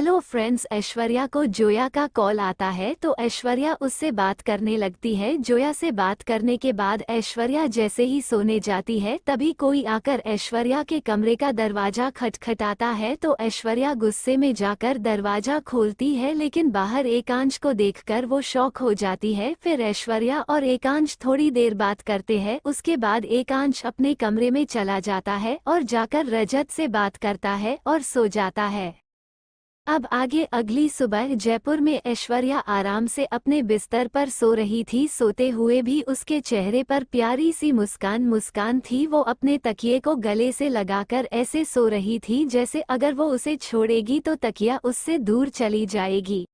Hello friends. Aishwarya को जोया का call आता है तो ऐश्वर्या उससे बात करने लगती है। जोया से बात करने के बाद ऐश्वर्या जैसे ही सोने जाती है तभी कोई आकर ऐश्वर्या के कमरे का दरवाजा खटखटाता है तो ऐश्वर्या गुस्से में जाकर दरवाजा खोलती है, लेकिन बाहर एकांश को देखकर वो शॉक हो जाती है। फिर ऐश्वर्या और एकांश थोड़ी देर बात करते हैं। उसके बाद एकांश अपने कमरे में चला जाता है और जाकर रजत से बात करता है और सो जाता है। अब आगे अगली सुबह जयपुर में ऐश्वर्या आराम से अपने बिस्तर पर सो रही थी। सोते हुए भी उसके चेहरे पर प्यारी सी मुस्कान थी। वो अपने तकिए को गले से लगाकर ऐसे सो रही थी जैसे अगर वो उसे छोड़ेगी तो तकिया उससे दूर चली जाएगी।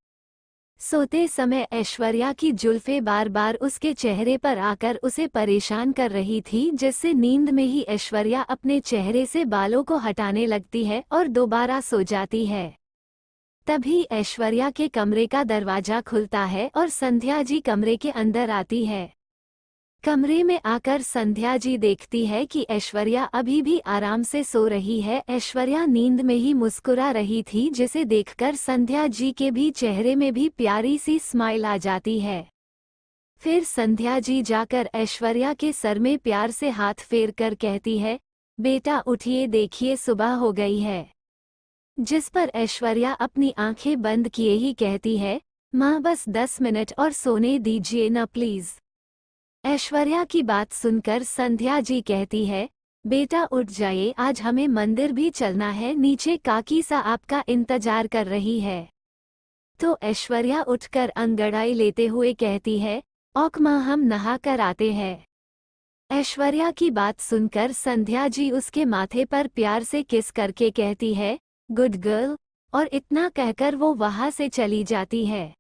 सोते समय ऐश्वर्या की जुल्फें बार बार उसके चेहरे पर आकर उसे परेशान कर रही थी, जिससे नींद में ही ऐश्वर्या अपने चेहरे से बालों को हटाने लगती है और दोबारा सो जाती है। तभी ऐश्वर्या के कमरे का दरवाजा खुलता है और संध्या जी कमरे के अंदर आती है। कमरे में आकर संध्या जी देखती है कि ऐश्वर्या अभी भी आराम से सो रही है। ऐश्वर्या नींद में ही मुस्कुरा रही थी, जिसे देखकर संध्या जी के भी चेहरे में भी प्यारी सी स्माइल आ जाती है। फिर संध्या जी जाकर ऐश्वर्या के सर में प्यार से हाथ फेर कर कहती है, बेटा उठिए, देखिए सुबह हो गई है। जिस पर ऐश्वर्या अपनी आंखें बंद किए ही कहती है, माँ बस 10 मिनट और सोने दीजिए ना प्लीज। ऐश्वर्या की बात सुनकर संध्या जी कहती है, बेटा उठ जाइए, आज हमें मंदिर भी चलना है, नीचे काकी सा आपका इंतजार कर रही है। तो ऐश्वर्या उठकर अंगड़ाई लेते हुए कहती है, औक माँ हम नहा कर आते हैं। ऐश्वर्या की बात सुनकर संध्या जी उसके माथे पर प्यार से किस करके कहती है, गुड गर्ल, और इतना कहकर वो वहां से चली जाती है।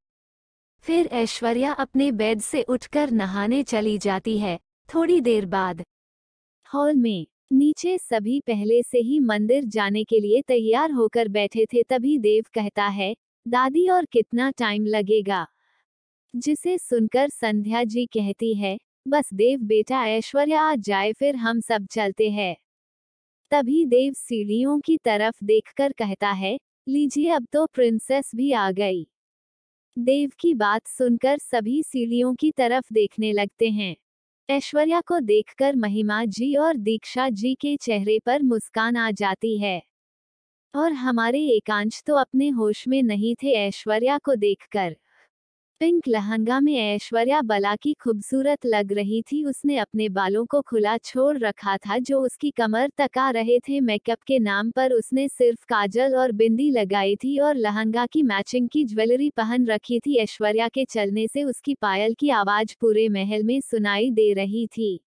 फिर ऐश्वर्या अपने बेड से उठकर नहाने चली जाती है। थोड़ी देर बाद हॉल में नीचे सभी पहले से ही मंदिर जाने के लिए तैयार होकर बैठे थे। तभी देव कहता है, दादी और कितना टाइम लगेगा? जिसे सुनकर संध्या जी कहती है, बस देव बेटा ऐश्वर्या आ जाए फिर हम सब चलते हैं। तभी देव सीढ़ियों की तरफ देखकर कहता है, लीजिए अब तो प्रिंसेस भी आ गई। देव की बात सुनकर सभी सीढ़ियों की तरफ देखने लगते हैं। ऐश्वर्या को देखकर महिमा जी और दीक्षा जी के चेहरे पर मुस्कान आ जाती है। और हमारे एकांश तो अपने होश में नहीं थे ऐश्वर्या को देखकर। पिंक लहंगा में ऐश्वर्या बला की खूबसूरत लग रही थी। उसने अपने बालों को खुला छोड़ रखा था जो उसकी कमर तक आ रहे थे। मेकअप के नाम पर उसने सिर्फ काजल और बिंदी लगाई थी और लहंगा की मैचिंग की ज्वेलरी पहन रखी थी। ऐश्वर्या के चलने से उसकी पायल की आवाज पूरे महल में सुनाई दे रही थी।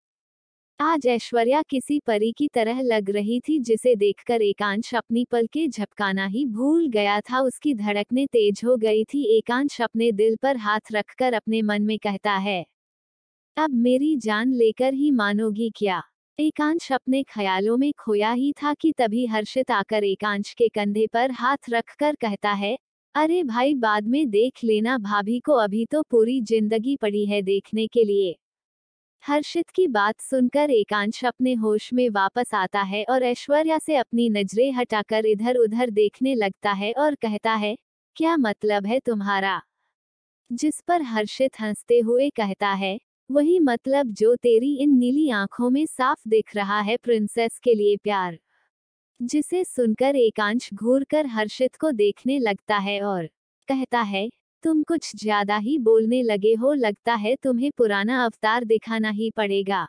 आज ऐश्वर्या किसी परी की तरह लग रही थी, जिसे देखकर एकांश अपनी पलकें झपकाना ही भूल गया था। उसकी धड़कनें तेज हो गई थी। एकांश अपने दिल पर हाथ रखकर अपने मन में कहता है, अब मेरी जान लेकर ही मानोगी क्या? एकांश अपने ख्यालों में खोया ही था कि तभी हर्षित आकर एकांश के कंधे पर हाथ रखकर कहता है, अरे भाई बाद में देख लेना भाभी को, अभी तो पूरी जिंदगी पड़ी है देखने के लिए। हर्षित की बात सुनकर एकांश अपने होश में वापस आता है और ऐश्वर्या से अपनी नजरें हटाकर इधर उधर देखने लगता है और कहता है, क्या मतलब है तुम्हारा? जिस पर हर्षित हंसते हुए कहता है, वही मतलब जो तेरी इन नीली आंखों में साफ दिख रहा है, प्रिंसेस के लिए प्यार। जिसे सुनकर एकांश घूरकर हर्षित को देखने लगता है और कहता है, तुम कुछ ज्यादा ही बोलने लगे हो, लगता है तुम्हें पुराना अवतार दिखाना ही पड़ेगा।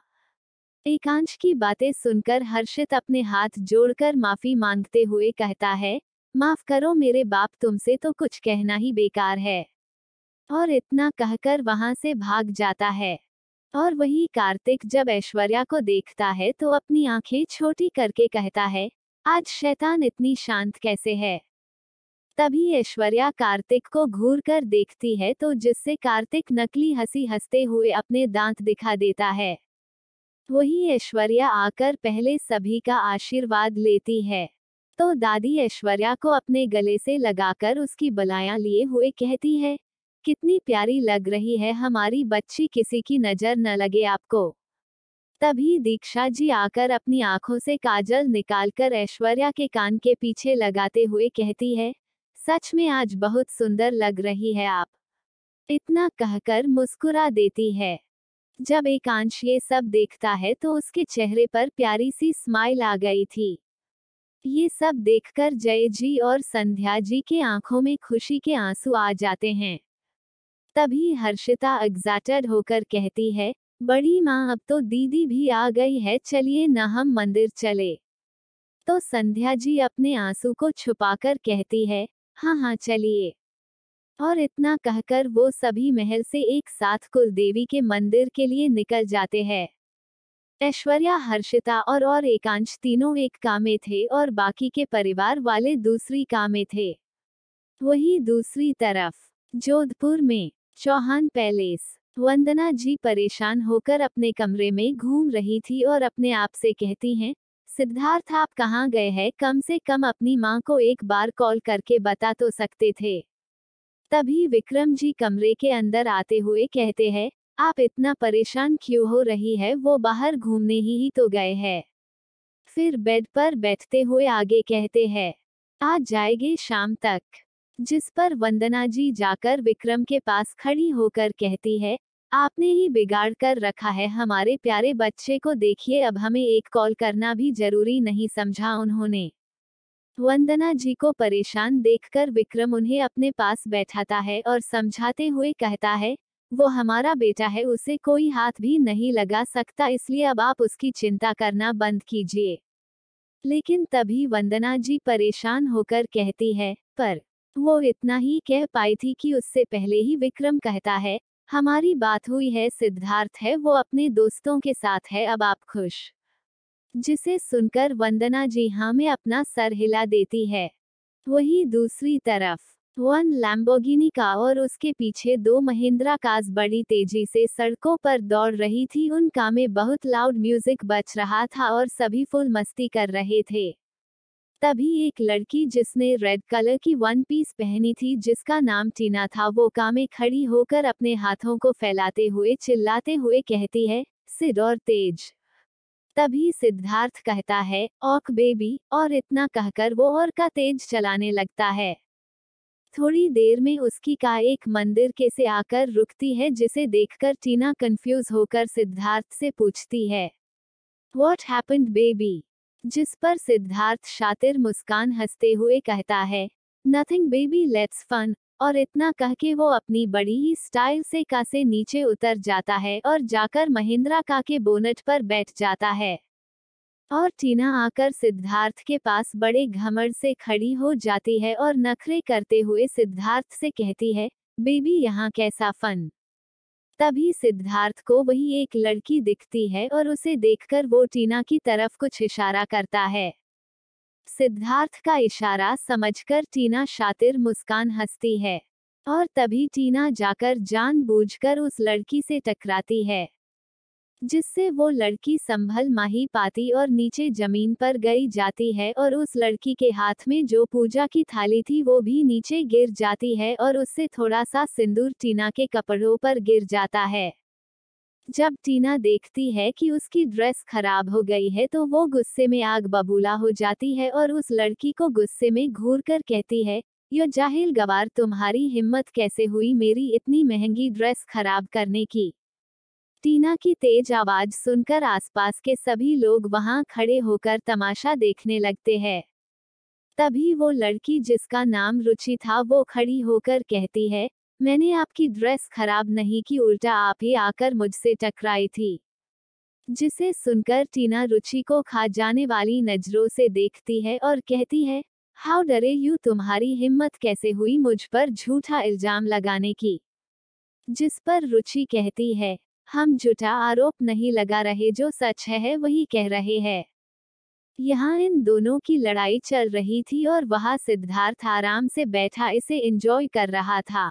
एकांश की बातें सुनकर हर्षित अपने हाथ जोड़कर माफी मांगते हुए कहता है, माफ करो मेरे बाप, तुमसे तो कुछ कहना ही बेकार है। और इतना कहकर वहां से भाग जाता है। और वही कार्तिक जब ऐश्वर्या को देखता है तो अपनी आंखें छोटी करके कहता है, आज शैतान इतनी शांत कैसे है? तभी ऐश्वर्या कार्तिक को घूर कर देखती है तो जिससे कार्तिक नकली हंसी हंसते हुए अपने दांत दिखा देता है। वही ऐश्वर्या आकर पहले सभी का आशीर्वाद लेती है। तो दादी ऐश्वर्या को अपने गले से लगाकर उसकी बलायां लिए हुए कहती है, कितनी प्यारी लग रही है हमारी बच्ची, किसी की नजर न लगे आपको। तभी दीक्षा जी आकर अपनी आंखों से काजल निकालकर ऐश्वर्या के कान के पीछे लगाते हुए कहती है, सच में आज बहुत सुंदर लग रही है आप। इतना कहकर मुस्कुरा देती है। जब एकांश ये सब देखता है तो उसके चेहरे पर प्यारी सी स्माइल आ गई थी। ये सब देखकर जय जी और संध्या जी के आंखों में खुशी के आंसू आ जाते हैं। तभी हर्षिता एक्साइटेड होकर कहती है, बड़ी माँ अब तो दीदी भी आ गई है, चलिए ना हम मंदिर चले। तो संध्या जी अपने आंसू को छुपाकर कहती है, हाँ हाँ चलिए। और इतना कहकर वो सभी महल से एक साथ कुलदेवी के मंदिर के लिए निकल जाते हैं। ऐश्वर्या, हर्षिता और एकांश तीनों एक काम में थे और बाकी के परिवार वाले दूसरी काम में थे। वहीं दूसरी तरफ जोधपुर में चौहान पैलेस, वंदना जी परेशान होकर अपने कमरे में घूम रही थी और अपने आप से कहती हैं, सिद्धार्थ आप कहाँ गए हैं, कम से कम अपनी माँ को एक बार कॉल करके बता तो सकते थे। तभी विक्रम जी कमरे के अंदर आते हुए कहते हैं, आप इतना परेशान क्यों हो रही है, वो बाहर घूमने ही तो गए हैं। फिर बेड पर बैठते हुए आगे कहते हैं, आ जाएंगे शाम तक। जिस पर वंदना जी जाकर विक्रम के पास खड़ी होकर कहती है, आपने ही बिगाड़ कर रखा है हमारे प्यारे बच्चे को, देखिए अब हमें एक कॉल करना भी जरूरी नहीं समझा उन्होंने। वंदना जी को परेशान देखकर विक्रम उन्हें अपने पास बैठाता है और समझाते हुए कहता है, वो हमारा बेटा है, उसे कोई हाथ भी नहीं लगा सकता, इसलिए अब आप उसकी चिंता करना बंद कीजिए। लेकिन तभी वंदना जी परेशान होकर कहती है, पर वो इतना ही कह पाई थी कि उससे पहले ही विक्रम कहता है, हमारी बात हुई है, सिद्धार्थ है वो अपने दोस्तों के साथ है, अब आप खुश। जिसे सुनकर वंदना जी हाँ में अपना सर हिला देती है। वहीं दूसरी तरफ वन लैम्बोर्गिनी कार और उसके पीछे दो महिंद्रा कार्स बड़ी तेजी से सड़कों पर दौड़ रही थी। उन कार में बहुत लाउड म्यूजिक बज रहा था और सभी फुल मस्ती कर रहे थे। तभी एक लड़की जिसने रेड कलर की वन पीस पहनी थी, जिसका नाम टीना था, वो कार में खड़ी होकर अपने हाथों को फैलाते हुए चिल्लाते हुए कहती है, सिड और तेज। तभी सिद्धार्थ कहता है, ऑक बेबी, और इतना कहकर वो और का तेज चलाने लगता है। थोड़ी देर में उसकी कार एक मंदिर के से आकर रुकती है, जिसे देखकर टीना कंफ्यूज होकर सिद्धार्थ से पूछती है, What happened baby? जिस पर सिद्धार्थ शातिर मुस्कान हंसते हुए कहता है, Nothing baby, let's fun। और इतना कह के वो अपनी बड़ी ही स्टाइल से कार से नीचे उतर जाता है और जाकर महिंद्रा कार के बोनट पर बैठ जाता है। और टीना आकर सिद्धार्थ के पास बड़े घमंड से खड़ी हो जाती है और नखरे करते हुए सिद्धार्थ से कहती है, बेबी यहाँ कैसा फन। तभी सिद्धार्थ को वही एक लड़की दिखती है और उसे देखकर वो टीना की तरफ कुछ इशारा करता है। सिद्धार्थ का इशारा समझकर टीना शातिर मुस्कान हंसती है और तभी टीना जाकर जानबूझकर उस लड़की से टकराती है, जिससे वो लड़की संभल नहीं पाती और नीचे जमीन पर गिर जाती है और उस लड़की के हाथ में जो पूजा की थाली थी वो भी नीचे गिर जाती है और उससे थोड़ा सा सिंदूर टीना के कपड़ों पर गिर जाता है। जब टीना देखती है कि उसकी ड्रेस खराब हो गई है तो वो गुस्से में आग बबूला हो जाती है और उस लड़की को गुस्से में घूरकर कहती है, यो जाहिल गवार, तुम्हारी हिम्मत कैसे हुई मेरी इतनी महंगी ड्रेस खराब करने की। टीना की तेज आवाज सुनकर आसपास के सभी लोग वहां खड़े होकर तमाशा देखने लगते हैं। तभी वो लड़की जिसका नाम रुचि था वो खड़ी होकर कहती है, मैंने आपकी ड्रेस खराब नहीं की, उल्टा आप ही आकर मुझसे टकराई थी। जिसे सुनकर टीना रुचि को खा जाने वाली नजरों से देखती है और कहती है, हाउ डरे यू, तुम्हारी हिम्मत कैसे हुई मुझ पर झूठा इल्जाम लगाने की। जिस पर रुचि कहती है, हम झूठा आरोप नहीं लगा रहे, जो सच है वही कह रहे हैं। यहाँ इन दोनों की लड़ाई चल रही थी और वहाँ सिद्धार्थ आराम से बैठा इसे एंजॉय कर रहा था।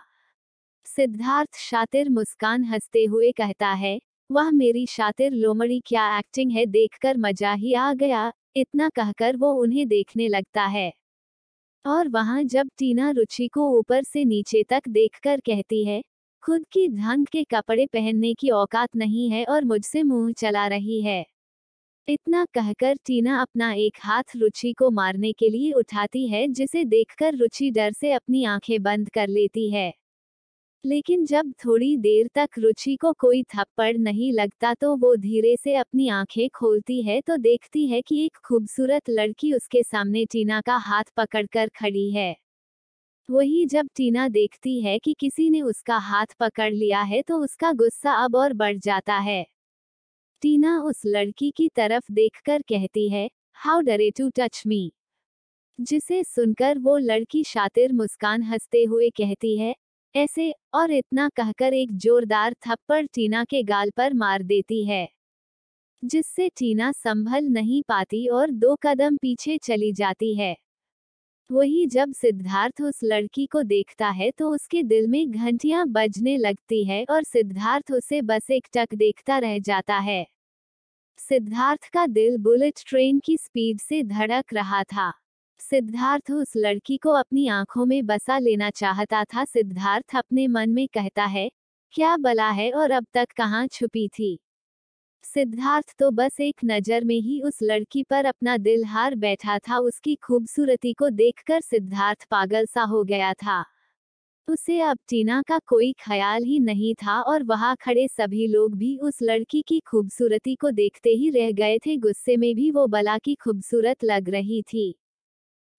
सिद्धार्थ शातिर मुस्कान हंसते हुए कहता है, वह मेरी शातिर लोमड़ी, क्या एक्टिंग है, देखकर मजा ही आ गया। इतना कहकर वो उन्हें देखने लगता है और वहाँ जब टीना रुचि को ऊपर से नीचे तक देखकर कहती है, खुद की ढंग के कपड़े पहनने की औकात नहीं है और मुझसे मुंह चला रही है। इतना कहकर टीना अपना एक हाथ रुचि को मारने के लिए उठाती है, जिसे देखकर रुचि डर से अपनी आंखें बंद कर लेती है। लेकिन जब थोड़ी देर तक रुचि को कोई थप्पड़ नहीं लगता तो वो धीरे से अपनी आंखें खोलती है तो देखती है कि एक खूबसूरत लड़की उसके सामने टीना का हाथ पकड़कर खड़ी है। वही जब टीना देखती है कि किसी ने उसका हाथ पकड़ लिया है तो उसका गुस्सा अब और बढ़ जाता है। टीना उस लड़की की तरफ देखकर कहती है, हाउ डरे टू टच मी, जिसे सुनकर वो लड़की शातिर मुस्कान हंसते हुए कहती है, ऐसे, और इतना कहकर एक जोरदार थप्पड़ टीना के गाल पर मार देती है, जिससे टीना संभल नहीं पाती और 2 कदम पीछे चली जाती है। वही जब सिद्धार्थ उस लड़की को देखता है तो उसके दिल में घंटियां बजने लगती है और सिद्धार्थ उसे बस एकटक देखता रह जाता है। सिद्धार्थ का दिल बुलेट ट्रेन की स्पीड से धड़क रहा था। सिद्धार्थ उस लड़की को अपनी आंखों में बसा लेना चाहता था। सिद्धार्थ अपने मन में कहता है, क्या बला है और अब तक कहाँ छुपी थी। सिद्धार्थ तो बस एक नजर में ही उस लड़की पर अपना दिल हार बैठा था। उसकी खूबसूरती को देखकर सिद्धार्थ पागल सा हो गया था। उसे अब टीना का कोई ख्याल ही नहीं था और वहां खड़े सभी लोग भी उस लड़की की खूबसूरती को देखते ही रह गए थे। गुस्से में भी वो बला की खूबसूरत लग रही थी।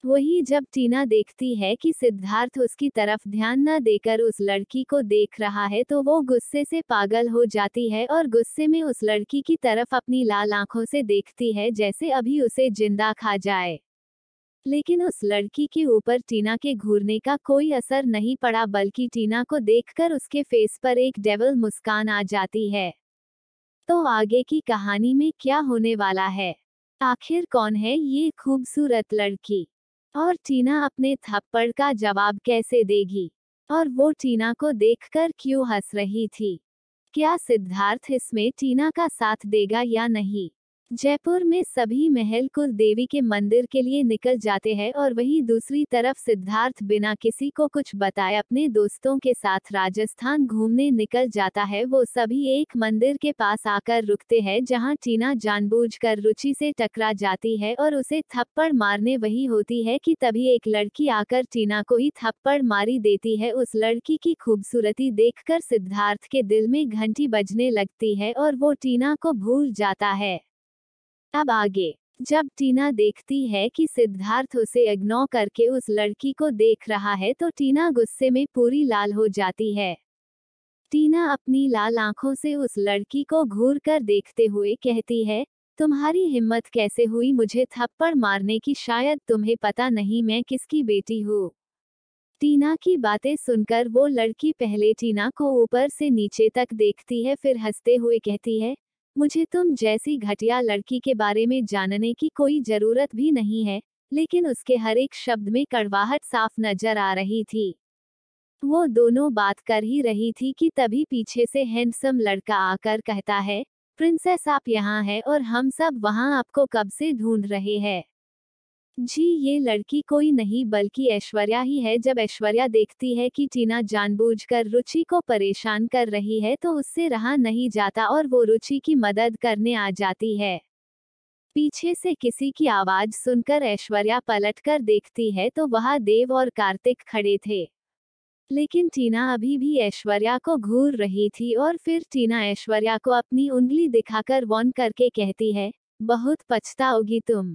वही जब टीना देखती है कि सिद्धार्थ उसकी तरफ ध्यान न देकर उस लड़की को देख रहा है तो वो गुस्से से पागल हो जाती है और गुस्से में उस लड़की की तरफ अपनी लाल आंखों से देखती है जैसे अभी उसे जिंदा खा जाए। लेकिन उस लड़की के ऊपर टीना के घूरने का कोई असर नहीं पड़ा, बल्कि टीना को देखकर उसके फेस पर एक डेविल मुस्कान आ जाती है। तो आगे की कहानी में क्या होने वाला है? आखिर कौन है ये खूबसूरत लड़की? और टीना अपने थप्पड़ का जवाब कैसे देगी? और वो टीना को देखकर क्यों हंस रही थी? क्या सिद्धार्थ इसमें टीना का साथ देगा या नहीं? जयपुर में सभी महल कुल देवी के मंदिर के लिए निकल जाते हैं और वहीं दूसरी तरफ सिद्धार्थ बिना किसी को कुछ बताए अपने दोस्तों के साथ राजस्थान घूमने निकल जाता है। वो सभी एक मंदिर के पास आकर रुकते हैं जहां टीना जानबूझकर रुचि से टकरा जाती है और उसे थप्पड़ मारने वही होती है कि तभी एक लड़की आकर टीना को ही थप्पड़ मारी देती है। उस लड़की की खूबसूरती देखकर सिद्धार्थ के दिल में घंटी बजने लगती है और वो टीना को भूल जाता है। अब आगे, जब टीना देखती है कि सिद्धार्थ उसे इग्नोर करके उस लड़की को देख रहा है तो टीना गुस्से में पूरी लाल हो जाती है। टीना अपनी लाल आंखों से उस लड़की को घूर कर देखते हुए कहती है, तुम्हारी हिम्मत कैसे हुई मुझे थप्पड़ मारने की? शायद तुम्हें पता नहीं मैं किसकी बेटी हूँ। टीना की बातें सुनकर वो लड़की पहले टीना को ऊपर से नीचे तक देखती है, फिर हंसते हुए कहती है, मुझे तुम जैसी घटिया लड़की के बारे में जानने की कोई जरूरत भी नहीं है। लेकिन उसके हर एक शब्द में कड़वाहट साफ नजर आ रही थी। वो दोनों बात कर ही रही थी कि तभी पीछे से हैंडसम लड़का आकर कहता है, प्रिंसेस आप यहाँ हैं और हम सब वहाँ आपको कब से ढूंढ रहे हैं। जी ये लड़की कोई नहीं बल्कि ऐश्वर्या ही है। जब ऐश्वर्या देखती है कि टीना जानबूझकर रुचि को परेशान कर रही है तो उससे रहा नहीं जाता और वो रुचि की मदद करने आ जाती है। पीछे से किसी की आवाज सुनकर ऐश्वर्या पलटकर देखती है तो वहां देव और कार्तिक खड़े थे। लेकिन टीना अभी भी ऐश्वर्या को घूर रही थी और फिर टीना ऐश्वर्या को अपनी उंगली दिखाकर वॉर्न करके कहती है, बहुत पछताओगी तुम।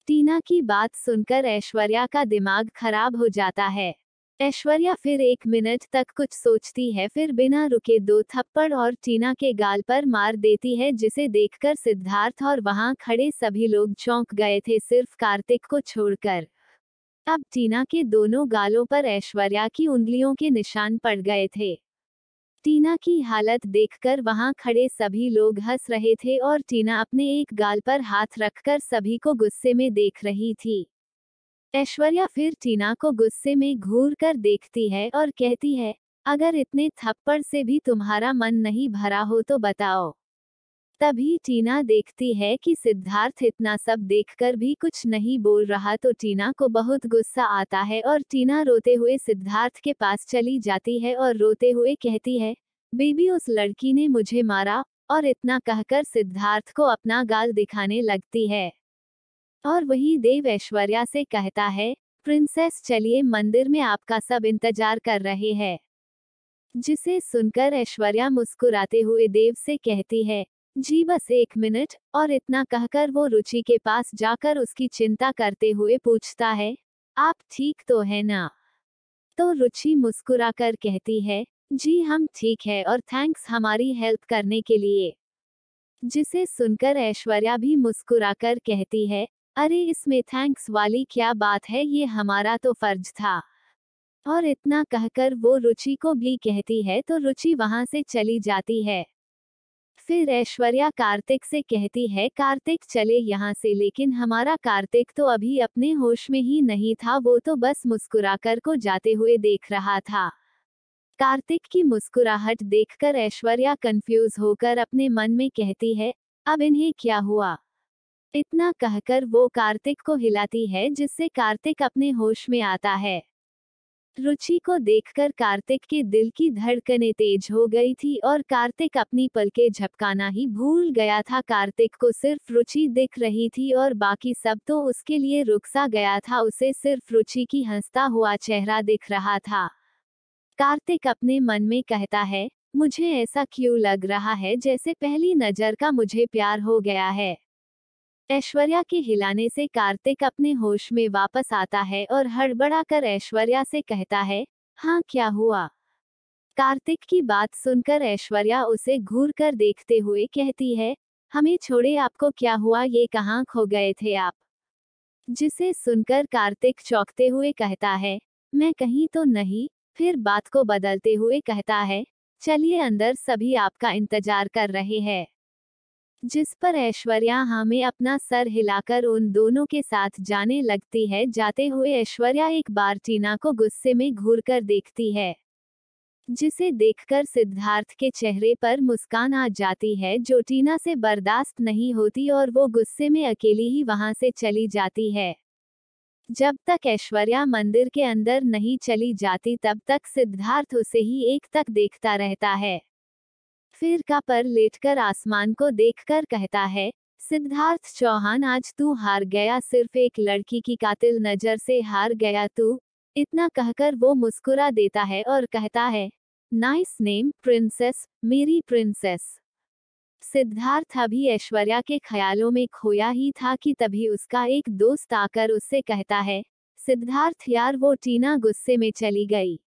टीना की बात सुनकर ऐश्वर्या का दिमाग खराब हो जाता है। ऐश्वर्या फिर 1 मिनट तक कुछ सोचती है, फिर बिना रुके 2 थप्पड़ और टीना के गाल पर मार देती है, जिसे देखकर सिद्धार्थ और वहां खड़े सभी लोग चौंक गए थे, सिर्फ कार्तिक को छोड़कर। अब टीना के दोनों गालों पर ऐश्वर्या की उंगलियों के निशान पड़ गए थे। टीना की हालत देखकर वहां खड़े सभी लोग हंस रहे थे और टीना अपने एक गाल पर हाथ रखकर सभी को गुस्से में देख रही थी। ऐश्वर्या फिर टीना को गुस्से में घूर कर देखती है और कहती है, अगर इतने थप्पड़ से भी तुम्हारा मन नहीं भरा हो तो बताओ। तभी टीना देखती है कि सिद्धार्थ इतना सब देखकर भी कुछ नहीं बोल रहा तो टीना को बहुत गुस्सा आता है और टीना रोते हुए सिद्धार्थ के पास चली जाती है और रोते हुए कहती है, बेबी उस लड़की ने मुझे मारा और इतना कहकर सिद्धार्थ को अपना गाल दिखाने लगती है। और वही देव ऐश्वर्या से कहता है, प्रिंसेस चलिए मंदिर में आपका सब इंतजार कर रहे हैं। जिसे सुनकर ऐश्वर्या मुस्कुराते हुए देव से कहती है, जी बस 1 मिनट, और इतना कहकर वो रुचि के पास जाकर उसकी चिंता करते हुए पूछता है, आप ठीक तो है ना? तो रुचि मुस्कुराकर कहती है, जी हम ठीक है और थैंक्स हमारी हेल्प करने के लिए। जिसे सुनकर ऐश्वर्या भी मुस्कुराकर कहती है, अरे इसमें थैंक्स वाली क्या बात है, ये हमारा तो फर्ज था। और इतना कहकर वो रुचि को भी कहती है तो रुचि वहां से चली जाती है। फिर ऐश्वर्या कार्तिक से कहती है, कार्तिक चले यहाँ से, लेकिन हमारा कार्तिक तो अभी अपने होश में ही नहीं था, वो तो बस मुस्कुराकर को जाते हुए देख रहा था। कार्तिक की मुस्कुराहट देखकर ऐश्वर्या कंफ्यूज होकर अपने मन में कहती है, अब इन्हें क्या हुआ? इतना कहकर वो कार्तिक को हिलाती है जिससे कार्तिक अपने होश में आता है। रुचि को देखकर कार्तिक के दिल की धड़कनें तेज हो गई थी और कार्तिक अपनी पलकें झपकाना ही भूल गया था। कार्तिक को सिर्फ रुचि दिख रही थी और बाकी सब तो उसके लिए रुक सा गया था, उसे सिर्फ रुचि की हंसता हुआ चेहरा दिख रहा था। कार्तिक अपने मन में कहता है, मुझे ऐसा क्यों लग रहा है जैसे पहली नजर का मुझे प्यार हो गया है। ऐश्वर्या के हिलाने से कार्तिक अपने होश में वापस आता है और हड़बड़ाकर ऐश्वर्या से कहता है, हाँ क्या हुआ? कार्तिक की बात सुनकर ऐश्वर्या उसे घूर कर देखते हुए कहती है, हमें छोड़े, आपको क्या हुआ, ये कहाँ खो गए थे आप? जिसे सुनकर कार्तिक चौंकते हुए कहता है, मैं कहीं तो नहीं। फिर बात को बदलते हुए कहता है, चलिए अंदर, सभी आपका इंतजार कर रहे हैं। जिस पर ऐश्वर्या हाँ में अपना सर हिलाकर उन दोनों के साथ जाने लगती है। जाते हुए ऐश्वर्या एक बार टीना को गुस्से में घूरकर देखती है, जिसे देखकर सिद्धार्थ के चेहरे पर मुस्कान आ जाती है जो टीना से बर्दाश्त नहीं होती और वो गुस्से में अकेली ही वहां से चली जाती है। जब तक ऐश्वर्या मंदिर के अंदर नहीं चली जाती तब तक सिद्धार्थ उसे ही एक तक देखता रहता है। फिर का पर लेटकर आसमान को देखकर कहता है, सिद्धार्थ चौहान आज तू हार गया, सिर्फ एक लड़की की कातिल नजर से हार गया तू। इतना कहकर वो मुस्कुरा देता है और कहता है, नाइस नेम प्रिंसेस, मेरी प्रिंसेस। सिद्धार्थ अभी ऐश्वर्या के ख्यालों में खोया ही था कि तभी उसका एक दोस्त आकर उससे कहता है, सिद्धार्थ यार वो टीना गुस्से में चली गई।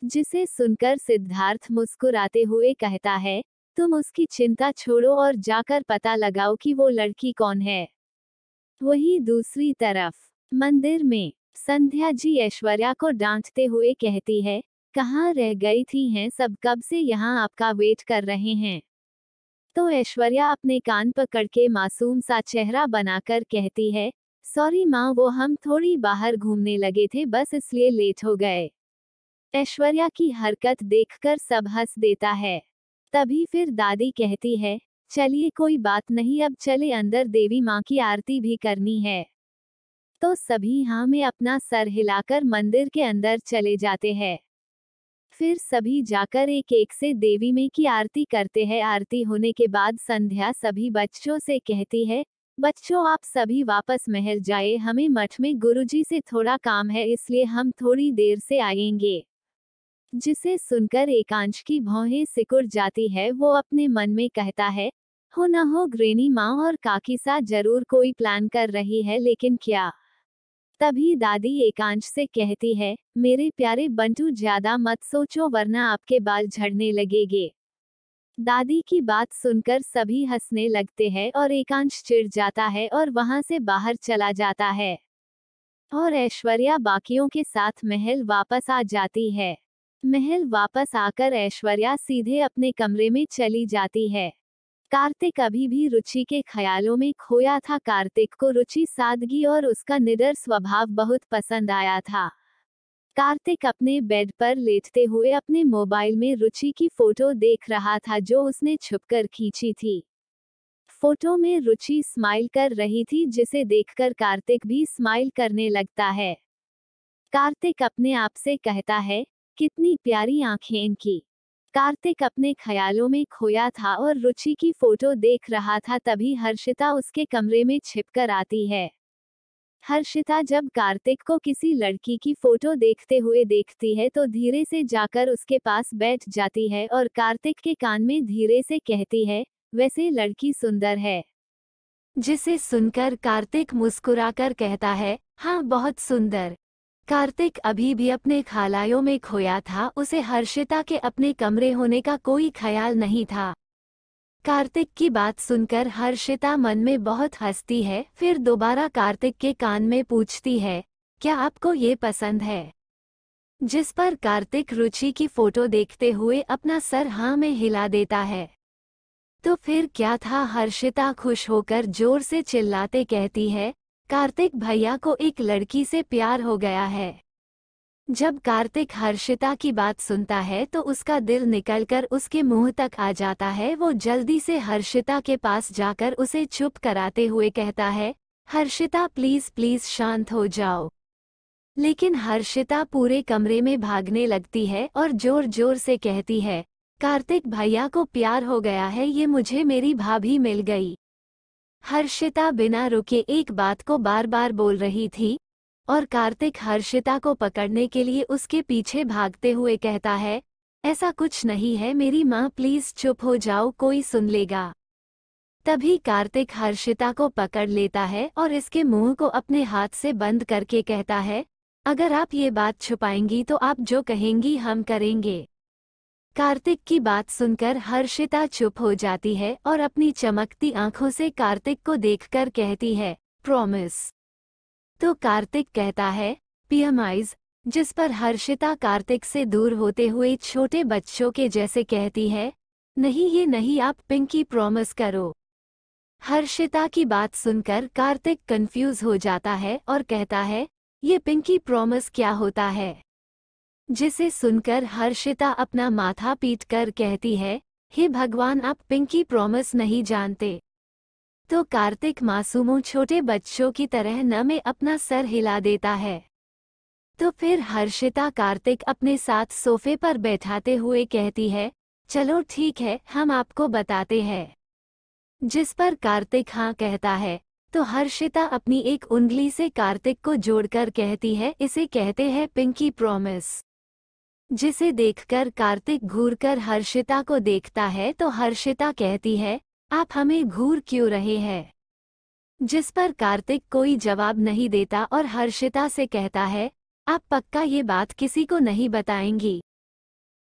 जिसे सुनकर सिद्धार्थ मुस्कुराते हुए कहता है, तुम उसकी चिंता छोड़ो और जाकर पता लगाओ कि वो लड़की कौन है। वही दूसरी तरफ मंदिर में संध्या जी ऐश्वर्या को डांटते हुए कहती है, कहाँ रह गई थी हैं सब, कब से यहाँ आपका वेट कर रहे हैं। तो ऐश्वर्या अपने कान पकड़ के मासूम सा चेहरा बनाकर कहती है, सॉरी माँ, वो हम थोड़ी बाहर घूमने लगे थे, बस इसलिए लेट हो गए। ऐश्वर्या की हरकत देखकर सब हंस देता है। तभी फिर दादी कहती है, चलिए कोई बात नहीं, अब चले अंदर, देवी माँ की आरती भी करनी है। तो सभी हाँ में अपना सर हिलाकर मंदिर के अंदर चले जाते हैं। फिर सभी जाकर एक एक से देवी माँ की आरती करते हैं। आरती होने के बाद संध्या सभी बच्चों से कहती है, बच्चों आप सभी वापस महल जाए, हमें मठ में गुरुजी से थोड़ा काम है, इसलिए हम थोड़ी देर से आएंगे। जिसे सुनकर एकांश की भौहें सिकुड़ जाती है। वो अपने मन में कहता है, हो न हो ग्रेनी माँ और काकी साथ जरूर कोई प्लान कर रही है, लेकिन क्या? तभी दादी एकांश से कहती है, मेरे प्यारे बंटू ज्यादा मत सोचो वरना आपके बाल झड़ने लगेंगे। दादी की बात सुनकर सभी हंसने लगते हैं और एकांश चिढ़ जाता है और वहां से बाहर चला जाता है। और ऐश्वर्या बाकियों के साथ महल वापस आ जाती है। महल वापस आकर ऐश्वर्या सीधे अपने कमरे में चली जाती है। कार्तिक अभी भी रुचि के ख्यालों में खोया था। कार्तिक को रुचि सादगी और उसका निडर स्वभाव बहुत पसंद आया था। कार्तिक अपने बेड पर लेटते हुए अपने मोबाइल में रुचि की फोटो देख रहा था जो उसने छुपकर खींची थी। फोटो में रुचि स्माइल कर रही थी, जिसे देखकर कार्तिक भी स्माइल करने लगता है। कार्तिक अपने आप से कहता है, कितनी प्यारी आंखें इनकी। कार्तिक अपने ख्यालों में खोया था और रुचि की फोटो देख रहा था, तभी हर्षिता उसके कमरे में छिपकर आती है। हर्षिता जब कार्तिक को किसी लड़की की फोटो देखते हुए देखती है तो धीरे से जाकर उसके पास बैठ जाती है और कार्तिक के कान में धीरे से कहती है, वैसे लड़की सुंदर है। जिसे सुनकर कार्तिक मुस्कुराकर कहता है, हाँ बहुत सुंदर। कार्तिक अभी भी अपने ख्यालों में खोया था, उसे हर्षिता के अपने कमरे होने का कोई ख्याल नहीं था। कार्तिक की बात सुनकर हर्षिता मन में बहुत हंसती है, फिर दोबारा कार्तिक के कान में पूछती है, क्या आपको ये पसंद है? जिस पर कार्तिक रुचि की फोटो देखते हुए अपना सर हाँ में हिला देता है। तो फिर क्या था, हर्षिता खुश होकर जोर से चिल्लाते कहती है, कार्तिक भैया को एक लड़की से प्यार हो गया है। जब कार्तिक हर्षिता की बात सुनता है तो उसका दिल निकलकर उसके मुंह तक आ जाता है। वो जल्दी से हर्षिता के पास जाकर उसे चुप कराते हुए कहता है, हर्षिता प्लीज प्लीज शांत हो जाओ। लेकिन हर्षिता पूरे कमरे में भागने लगती है और जोर जोर से कहती है, कार्तिक भैया को प्यार हो गया है, ये मुझे मेरी भाभी मिल गई। हर्षिता बिना रुके एक बात को बार बार बोल रही थी और कार्तिक हर्षिता को पकड़ने के लिए उसके पीछे भागते हुए कहता है, ऐसा कुछ नहीं है मेरी माँ, प्लीज चुप हो जाओ, कोई सुन लेगा। तभी कार्तिक हर्षिता को पकड़ लेता है और इसके मुंह को अपने हाथ से बंद करके कहता है, अगर आप ये बात छुपाएंगी तो आप जो कहेंगी हम करेंगे। कार्तिक की बात सुनकर हर्षिता चुप हो जाती है और अपनी चमकती आंखों से कार्तिक को देखकर कहती है, प्रॉमिस। तो कार्तिक कहता है, पीएमआईज, जिस पर हर्षिता कार्तिक से दूर होते हुए छोटे बच्चों के जैसे कहती है, नहीं ये नहीं, आप पिंकी प्रॉमिस करो। हर्षिता की बात सुनकर कार्तिक कंफ्यूज हो जाता है और कहता है, ये पिंकी प्रॉमिस क्या होता है? जिसे सुनकर हर्षिता अपना माथा पीटकर कहती है, हे भगवान, आप पिंकी प्रॉमिस नहीं जानते। तो कार्तिक मासूमों छोटे बच्चों की तरह न में अपना सर हिला देता है। तो फिर हर्षिता कार्तिक अपने साथ सोफे पर बैठाते हुए कहती है, चलो ठीक है, हम आपको बताते हैं। जिस पर कार्तिक हाँ कहता है तो हर्षिता अपनी एक उंगली से कार्तिक को जोड़कर कहती है, इसे कहते हैं पिंकी प्रॉमिस। जिसे देखकर कार्तिक घूरकर हर्षिता को देखता है तो हर्षिता कहती है, आप हमें घूर क्यों रहे हैं? जिस पर कार्तिक कोई जवाब नहीं देता और हर्षिता से कहता है, आप पक्का ये बात किसी को नहीं बताएंगी?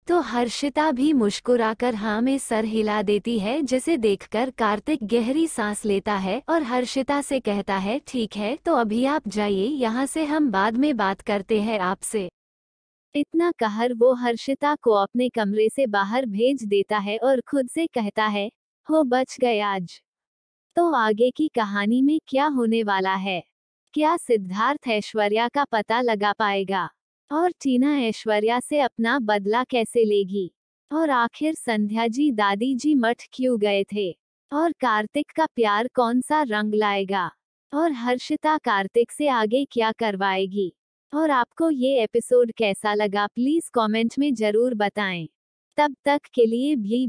तो हर्षिता भी मुस्कुराकर हाँ में सर हिला देती है, जिसे देखकर कार्तिक गहरी सांस लेता है और हर्षिता से कहता है, ठीक है तो अभी आप जाइए यहाँ से, हम बाद में बात करते हैं आपसे। इतना कहकर वो हर्षिता को अपने कमरे से बाहर भेज देता है और खुद से कहता है, हो बच गए आज। तो आगे की कहानी में क्या होने वाला है? क्या सिद्धार्थ ऐश्वर्या का पता लगा पाएगा? और टीना ऐश्वर्या से अपना बदला कैसे लेगी? और आखिर संध्या जी दादी जी मठ क्यों गए थे? और कार्तिक का प्यार कौन सा रंग लाएगा? और हर्षिता कार्तिक से आगे क्या करवाएगी? और आपको ये एपिसोड कैसा लगा, प्लीज कमेंट में जरूर बताएं। तब तक के लिए भी